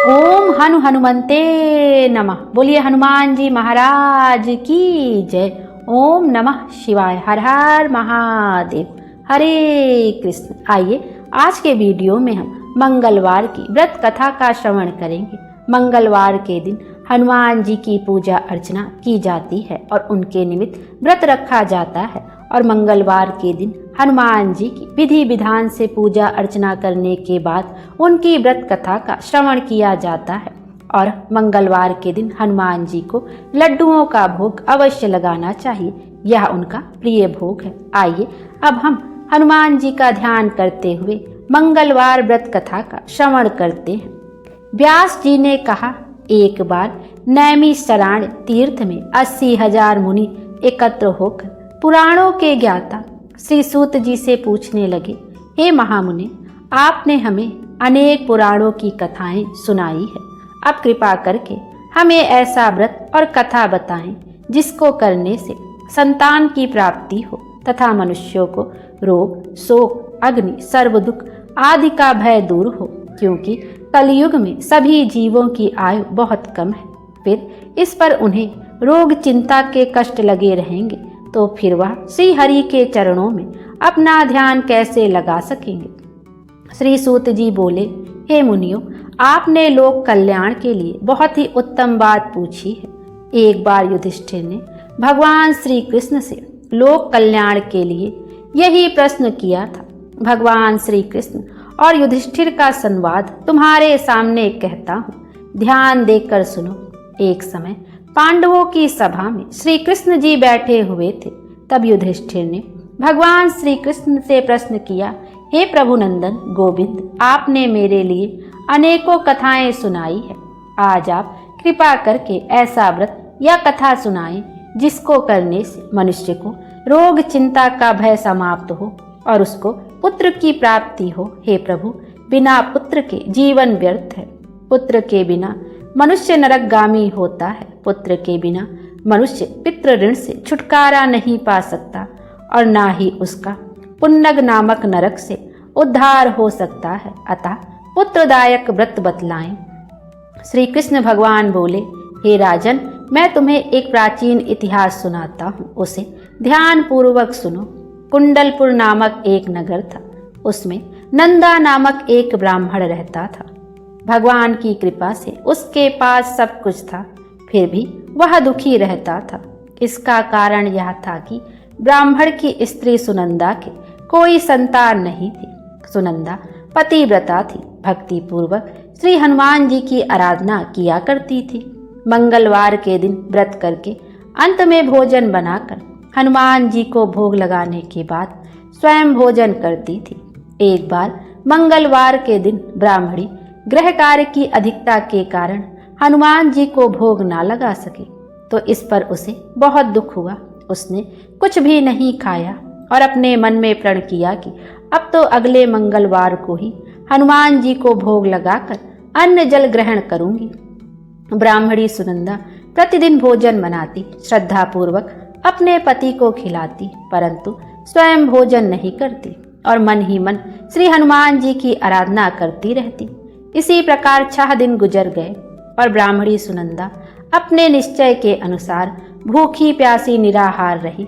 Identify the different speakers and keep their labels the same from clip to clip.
Speaker 1: ओम हनुमंते नमः। बोलिए हनुमान जी महाराज की जय। ओम नमः शिवाय। हर हर महादेव। हरे कृष्ण। आइए आज के वीडियो में हम मंगलवार की व्रत कथा का श्रवण करेंगे। मंगलवार के दिन हनुमान जी की पूजा अर्चना की जाती है और उनके निमित्त व्रत रखा जाता है। और मंगलवार के दिन हनुमान जी की विधि विधान से पूजा अर्चना करने के बाद उनकी व्रत कथा का श्रवण किया जाता है। और मंगलवार के दिन हनुमान जी को लड्डुओं का भोग अवश्य लगाना चाहिए, यह उनका प्रिय भोग है। आइए अब हम हनुमान जी का ध्यान करते हुए मंगलवार व्रत कथा का श्रवण करते हैं। व्यास जी ने कहा, एक बार नैमिषारण्य तीर्थ में 80,000 मुनि एकत्र होकर पुराणों के ज्ञाता श्री सूत जी से पूछने लगे, हे महामुनि, आपने हमें अनेक पुराणों की कथाएं सुनाई है। अब कृपा करके हमें ऐसा व्रत और कथा बताएं जिसको करने से संतान की प्राप्ति हो तथा मनुष्यों को रोग, शोक, अग्नि, सर्व दुख आदि का भय दूर हो, क्योंकि कलयुग में सभी जीवों की आयु बहुत कम है। फिर इस पर उन्हें रोग चिंता के कष्ट लगे रहेंगे तो फिर वह श्री हरि के चरणों में अपना ध्यान कैसे लगा सकेंगे। श्री सूत जी बोले, हे मुनियों, आपने लोक कल्याण के लिए बहुत ही उत्तम बात पूछी है। एक बार युधिष्ठिर ने भगवान श्री कृष्ण से लोक कल्याण के लिए यही प्रश्न किया था। भगवान श्री कृष्ण और युधिष्ठिर का संवाद तुम्हारे सामने कहता हूँ, ध्यान देकर सुनो। एक समय पांडवों की सभा में श्री कृष्ण जी बैठे हुए थे। तब युधिष्ठिर ने भगवान श्री कृष्ण से प्रश्न किया, हे प्रभुनंदन गोविंद, आपने मेरे लिए अनेकों कथाएं सुनाई है। आज आप कृपा करके ऐसा व्रत या कथा सुनाएं जिसको करने से मनुष्य को रोग चिंता का भय समाप्त हो और उसको पुत्र की प्राप्ति हो। हे प्रभु, बिना पुत्र के जीवन व्यर्थ है। पुत्र के बिना मनुष्य नरकगामी होता है। पुत्र के बिना मनुष्य पितृ ऋण से छुटकारा नहीं पा सकता और ना ही उसका पुन्नग नामक नरक से उद्धार हो सकता है। अतः पुत्रदायक व्रत बतलाएं। श्री कृष्ण भगवान बोले, हे राजन, मैं तुम्हें एक प्राचीन इतिहास सुनाता हूँ, उसे ध्यान पूर्वक सुनो। कुंडलपुर नामक एक नगर था। उसमें नंदा नामक एक ब्राह्मण रहता था। भगवान की कृपा से उसके पास सब कुछ था, फिर भी वह दुखी रहता था। इसका कारण यह था कि ब्राह्मण की स्त्री सुनंदा के कोई संतान नहीं थी। सुनंदा पतिव्रता थी, भक्ति पूर्वक श्री हनुमान जी की आराधना किया करती थी। मंगलवार के दिन व्रत करके अंत में भोजन बनाकर हनुमान जी को भोग लगाने के बाद स्वयं भोजन करती थी। एक बार मंगलवार के दिन ब्राह्मणी गृह कार्य की अधिकता के कारण हनुमान जी को भोग ना लगा सके, तो इस पर उसे बहुत दुख हुआ। उसने कुछ भी नहीं खाया और अपने मन में प्रण किया कि अब तो अगले मंगलवार को ही हनुमान जी को भोग लगाकर अन्न जल ग्रहण करूंगी। ब्राह्मणी सुनंदा प्रतिदिन भोजन बनाती, श्रद्धा पूर्वक अपने पति को खिलाती, परंतु स्वयं भोजन नहीं करती और मन ही मन श्री हनुमान जी की आराधना करती रहती। इसी प्रकार 6 दिन गुजर गए और ब्राह्मणी सुनंदा अपने निश्चय के अनुसार भूखी प्यासी निराहार रही।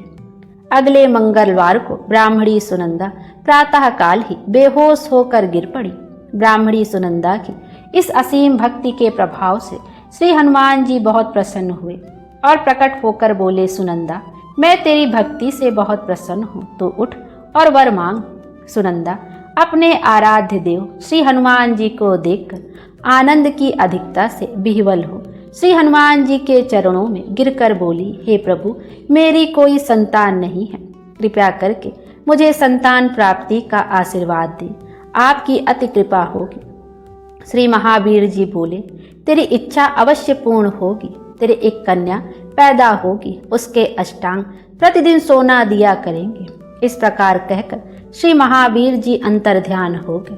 Speaker 1: अगले मंगलवार को ब्राह्मणी सुनंदा प्रातःकाल ही बेहोश होकर गिर पड़ी। ब्राह्मणी सुनंदा की इस असीम भक्ति के प्रभाव से श्री हनुमान जी बहुत प्रसन्न हुए और प्रकट होकर बोले, सुनंदा, मैं तेरी भक्ति से बहुत प्रसन्न हूँ, तो उठ और वर मांग। सुनंदा अपने आराध्य देव श्री हनुमान जी को देखकर आनंद की अधिकता से विह्वल हो श्री हनुमान जी के चरणों में गिरकर बोली, हे प्रभु, मेरी कोई संतान नहीं है, कृपया करके मुझे संतान प्राप्ति का आशीर्वाद दें, आपकी अति कृपा होगी। श्री महावीर जी बोले, तेरी इच्छा अवश्य पूर्ण होगी। तेरी एक कन्या पैदा होगी, उसके अष्टांग प्रतिदिन सोना दिया करेंगे। इस प्रकार कहकर श्री महावीर जी अंतर्ध्यान हो गए।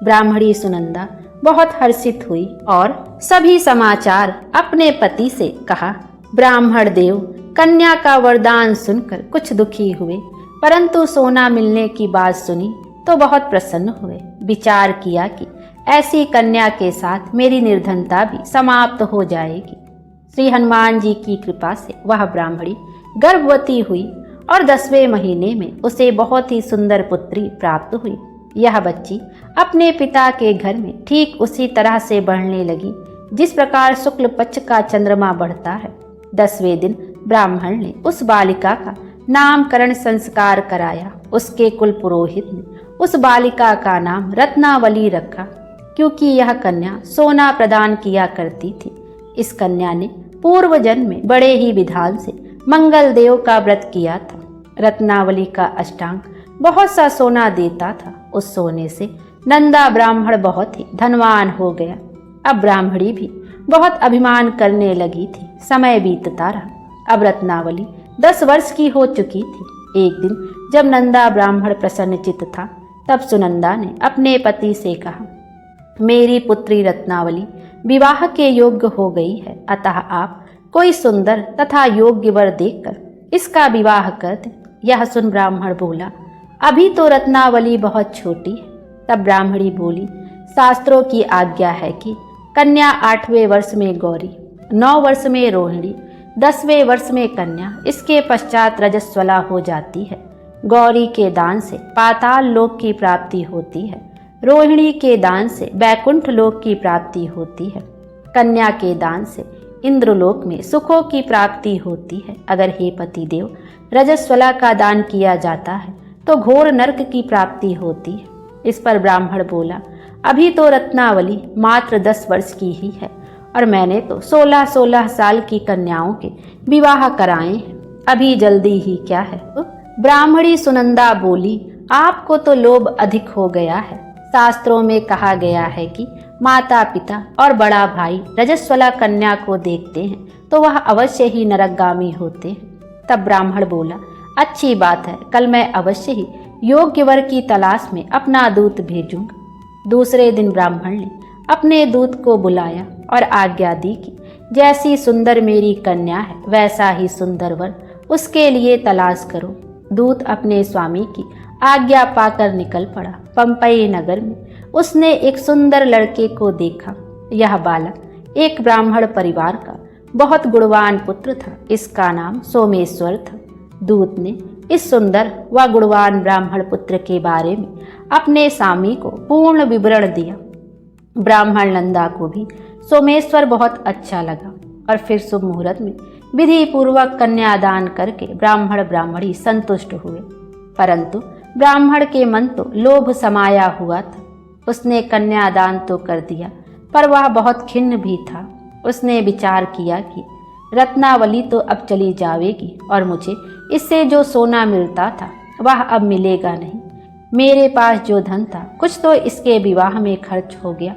Speaker 1: ब्राह्मणी सुनंदा बहुत हर्षित हुई और सभी समाचार अपने पति से कहा। ब्राह्मण देव कन्या का वरदान सुनकर कुछ दुखी हुए, परंतु सोना मिलने की बात सुनी तो बहुत प्रसन्न हुए। विचार किया कि ऐसी कन्या के साथ मेरी निर्धनता भी समाप्त हो जाएगी। श्री हनुमान जी की कृपा से वह ब्राह्मणी गर्भवती हुई और 10वें महीने में उसे बहुत ही सुंदर पुत्री प्राप्त हुई। यह बच्ची अपने पिता के घर में ठीक उसी तरह से बढ़ने लगी जिस प्रकार शुक्ल पक्ष का चंद्रमा बढ़ता है। 10वें दिन ब्राह्मण ने उस बालिका का नामकरण संस्कार कराया। उसके कुल पुरोहित ने उस बालिका का नाम रत्नावली रखा, क्योंकि यह कन्या सोना प्रदान किया करती थी। इस कन्या ने पूर्व जन्म में बड़े ही विधान से मंगल देव का व्रत किया था। रत्नावली का अष्टांग बहुत सा सोना देता था। उस सोने से नंदा ब्राह्मण बहुत ही धनवान हो गया। अब ब्राह्मणी भी बहुत अभिमान करने लगी थी। समय बीतता रहा। अब रत्नावली 10 वर्ष की हो चुकी थी। एक दिन जब नंदा ब्राह्मण प्रसन्नचित्त था, तब सुनंदा ने अपने पति से कहा, मेरी पुत्री रत्नावली विवाह के योग्य हो गई है, अतः आप कोई सुंदर तथा योग्य वर देखकर इसका विवाह कर दें। यह सुन ब्राह्मण बोला, अभी तो रत्नावली बहुत छोटी है। तब ब्राह्मणी बोली, शास्त्रों की आज्ञा है कि कन्या 8वें वर्ष में गौरी, 9 वर्ष में रोहिणी, 10वें वर्ष में कन्या, इसके पश्चात रजस्वला हो जाती है। गौरी के दान से पाताल लोक की प्राप्ति होती है। रोहिणी के दान से बैकुंठ लोक की प्राप्ति होती है। कन्या के दान से इंद्रलोक में सुखों की प्राप्ति होती है। अगर हे पति देव रजस्वला का दान किया जाता है तो घोर नरक की प्राप्ति होती है। इस पर ब्राह्मण बोला, अभी तो रत्नावली मात्र 10 वर्ष की ही है और मैंने तो 16-16 साल की कन्याओं के विवाह कराए हैं, अभी जल्दी ही क्या है। ब्राह्मणी सुनंदा बोली, आपको तो लोभ अधिक हो गया है। शास्त्रों में कहा गया है कि माता पिता और बड़ा भाई रजस्वला कन्या को देखते हैं तो वह अवश्य ही नरकगामी होते हैं। तब ब्राह्मण बोला, अच्छी बात है, कल मैं अवश्य ही योग्य वर की तलाश में अपना दूत भेजूंगा। दूसरे दिन ब्राह्मण ने अपने दूत को बुलाया और आज्ञा दी कि जैसी सुंदर मेरी कन्या है वैसा ही सुंदर वर उसके लिए तलाश करो। दूत अपने स्वामी की आज्ञा पाकर निकल पड़ा। पंपई नगर में उसने एक सुंदर लड़के को देखा। यह बालक एक ब्राह्मण परिवार का बहुत गुणवान पुत्र था। इसका नाम सोमेश्वर था। दूत ने इस सुंदर व गुणवान ब्राह्मण पुत्र के बारे में अपने स्वामी को पूर्ण विवरण दिया। ब्राह्मण नंदा को भी सोमेश्वर बहुत अच्छा लगा और फिर शुभ मुहूर्त में विधि पूर्वक कन्यादान करके ब्राह्मण ब्राह्मणी संतुष्ट हुए। परंतु ब्राह्मण के मन तो लोभ समाया हुआ था। उसने कन्यादान तो कर दिया, पर वह बहुत खिन्न भी था। उसने विचार किया कि रत्नावली तो अब चली जाएगी और मुझे इससे जो सोना मिलता था वह अब मिलेगा नहीं। मेरे पास जो धन था कुछ तो इसके विवाह में खर्च हो गया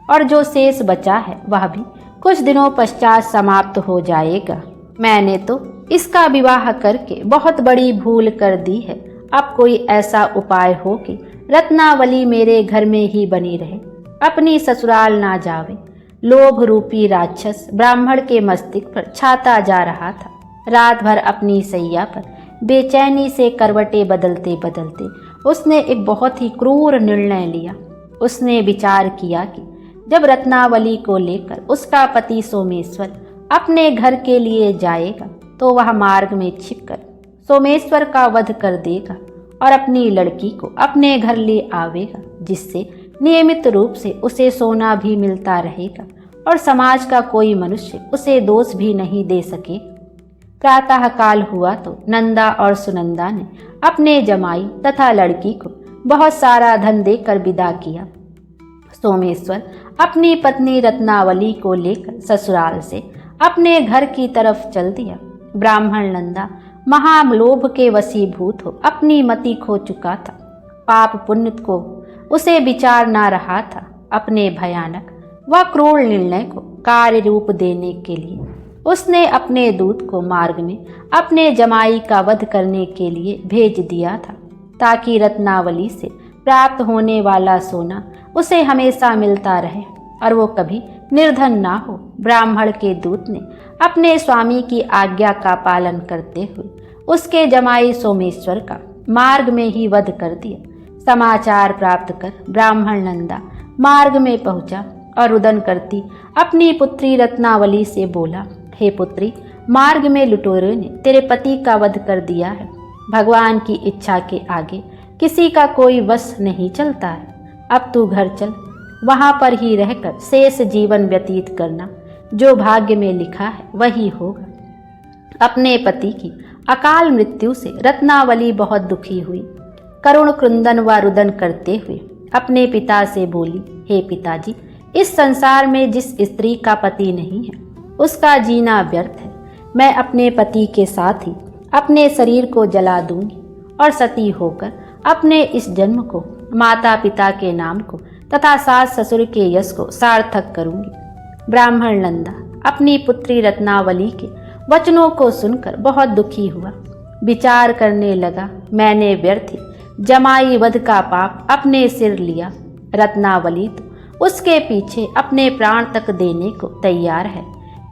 Speaker 1: और जो शेष बचा है वह भी कुछ दिनों पश्चात समाप्त हो जाएगा। मैंने तो इसका विवाह करके बहुत बड़ी भूल कर दी है। अब कोई ऐसा उपाय हो कि रत्नावली मेरे घर में ही बनी रहे, अपनी ससुराल ना जावे। लोभ रूपी राक्षस ब्राह्मण के मस्तिष्क पर छाता जा रहा था। रात भर अपनी सैया पर बेचैनी से करवटें बदलते बदलते उसने एक बहुत ही क्रूर निर्णय लिया। उसने विचार किया कि जब रत्नावली को लेकर उसका पति सोमेश्वर अपने घर के लिए जाएगा तो वह मार्ग में छिपकर सोमेश्वर का वध कर देगा और अपनी लड़की को अपने घर ले आवेगा, जिससे नियमित रूप से उसे सोना भी मिलता रहेगा और समाज का कोई मनुष्य उसे दोष भी नहीं दे सके। प्रातः काल हुआ तो नंदा और सुनंदा ने अपने जमाई तथा लड़की को बहुत सारा धन देकर विदा किया। सोमेश्वर अपनी पत्नी रत्नावली को लेकर ससुराल से अपने घर की तरफ चल दिया। ब्राह्मण नंदा महालोभ के वशीभूत हो अपनी मति खो चुका था। पाप पुण्य को उसे विचार ना रहा था। अपने भयानक व क्रूर निर्णय को कार्य रूप देने के लिए उसने अपने दूत को मार्ग में अपने जमाई का वध करने के लिए भेज दिया था, ताकि रत्नावली से प्राप्त होने वाला सोना उसे हमेशा मिलता रहे और वो कभी निर्धन ना हो। ब्राह्मण के दूत ने अपने स्वामी की आज्ञा का पालन करते हुए उसके जमाई सोमेश्वर का मार्ग में ही वध कर दिया। समाचार प्राप्त कर ब्राह्मण नंदा मार्ग में पहुंचा और रुदन करती अपनी पुत्री रत्नावली से बोला, हे पुत्री, मार्ग में लुटेरों ने तेरे पति का वध कर दिया है। भगवान की इच्छा के आगे किसी का कोई वश नहीं चलता है। अब तू घर चल, वहां पर ही रहकर शेष जीवन व्यतीत करना। जो भाग्य में लिखा है वही होगा। अपने पति की अकाल मृत्यु से रत्नावली बहुत दुखी हुई। करुण क्रंदन व रुदन करते हुए अपने पिता से बोली, हे पिताजी, इस संसार में जिस स्त्री का पति नहीं है उसका जीना व्यर्थ है। मैं अपने पति के साथ ही अपने शरीर को जला दूंगी और सती होकर अपने इस जन्म को माता पिता के नाम को तथा सास ससुर के यश को सार्थक करूंगी। ब्राह्मण नंदा अपनी पुत्री रत्नावली के वचनों को सुनकर बहुत दुखी हुआ। विचार करने लगा, मैंने व्यर्थ ही जमाई वध का पाप अपने सिर लिया। रत्नावली तो उसके पीछे अपने प्राण तक देने को तैयार है।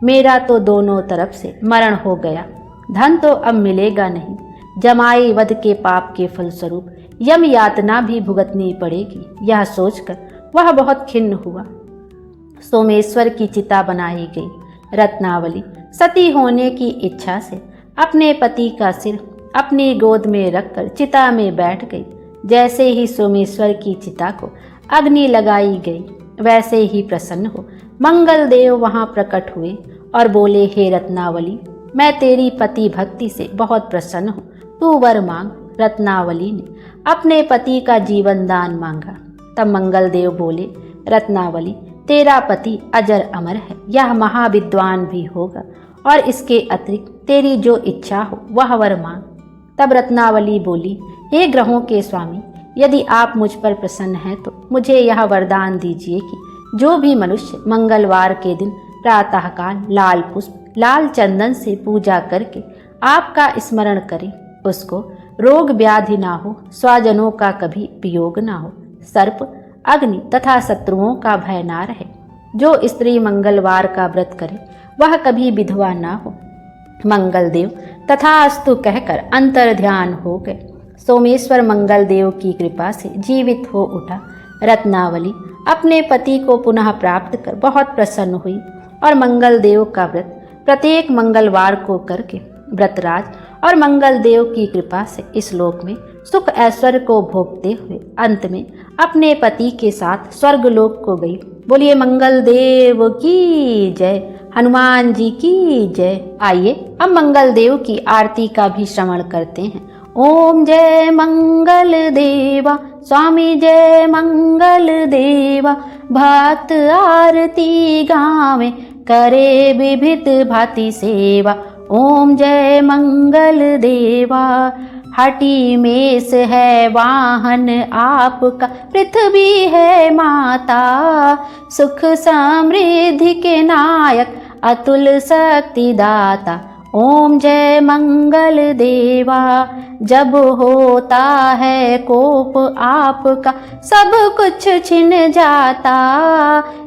Speaker 1: मेरा तो दोनों तरफ से मरण हो गया, धन तो अब मिलेगा नहीं। जमाई वध के पाप के फलस्वरूप यम यातना भी भुगतनी पड़ेगी। यह सोचकर वह बहुत खिन्न हुआ। सोमेश्वर की चिता बनाई गई। रत्नावली सती होने की इच्छा से अपने पति का सिर अपनी गोद में रखकर चिता में बैठ गई। जैसे ही सोमेश्वर की चिता को अग्नि लगाई गई, वैसे ही प्रसन्न हो मंगल देव वहां प्रकट हुए और बोले, हे रत्नावली, मैं तेरी पति भक्ति से बहुत प्रसन्न हूँ, तू वर मांग। रत्नावली ने अपने पति का जीवन दान मांगा। तब मंगल देव बोले, रत्नावली, तेरा पति अजर अमर है, यह महाविद्वान भी होगा और इसके अतिरिक्त तेरी जो इच्छा हो वह वर मांग। तब रत्नावली बोली, हे ग्रहों के स्वामी, यदि आप मुझ पर प्रसन्न हैं तो मुझे यह वरदान दीजिए कि जो भी मनुष्य मंगलवार के दिन प्रातःकाल लाल पुष्प लाल चंदन से पूजा करके आपका स्मरण करे, उसको रोग व्याधि ना हो, स्वजनों का कभी वियोग ना हो, सर्प अग्नि तथा शत्रुओं का भय ना रहे। जो स्त्री मंगलवार का व्रत करे वह कभी विधवा ना हो। मंगल देव तथास्तु कहकर अंतर ध्यान हो गए। सोमेश्वर मंगल देव की कृपा से जीवित हो उठा। रत्नावली अपने पति को पुनः प्राप्त कर बहुत प्रसन्न हुई और मंगल देव का व्रत प्रत्येक मंगलवार को करके व्रतराज और मंगल देव की कृपा से इस लोक में सुख ऐश्वर्य को भोगते हुए अंत में अपने पति के साथ स्वर्ग लोक को गई। बोलिए मंगल देव की जय, हनुमान जी की जय। आइए अब मंगल देव की आरती का भी श्रवण करते हैं। ओम जय मंगल देवा, स्वामी जय मंगल देवा, भक्त आरती गावे, करे विविध भांति सेवा। ओम जय मंगल देवा, हटी मेष है वाहन आपका, पृथ्वी है माता, सुख समृद्धि के नायक, अतुल शक्ति दाता। ओम जय मंगल देवा, जब होता है कोप आपका, सब कुछ छिन जाता,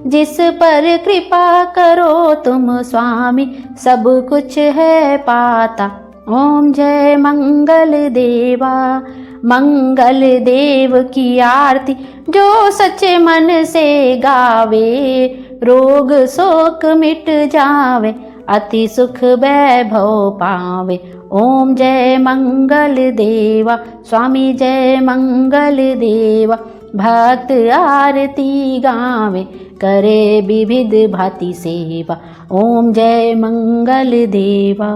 Speaker 1: जिस पर कृपा करो तुम स्वामी, सब कुछ है पाता। ओम जय मंगल देवा, मंगल देव की आरती जो सच्चे मन से गावे, रोग शोक मिट जावे, अति सुख वैभव पावे। ओम जय मंगल देवा, स्वामी जय मंगल देवा, भक्त आरती गावे, करे विविध भांति सेवा। ओम जय मंगल देवा।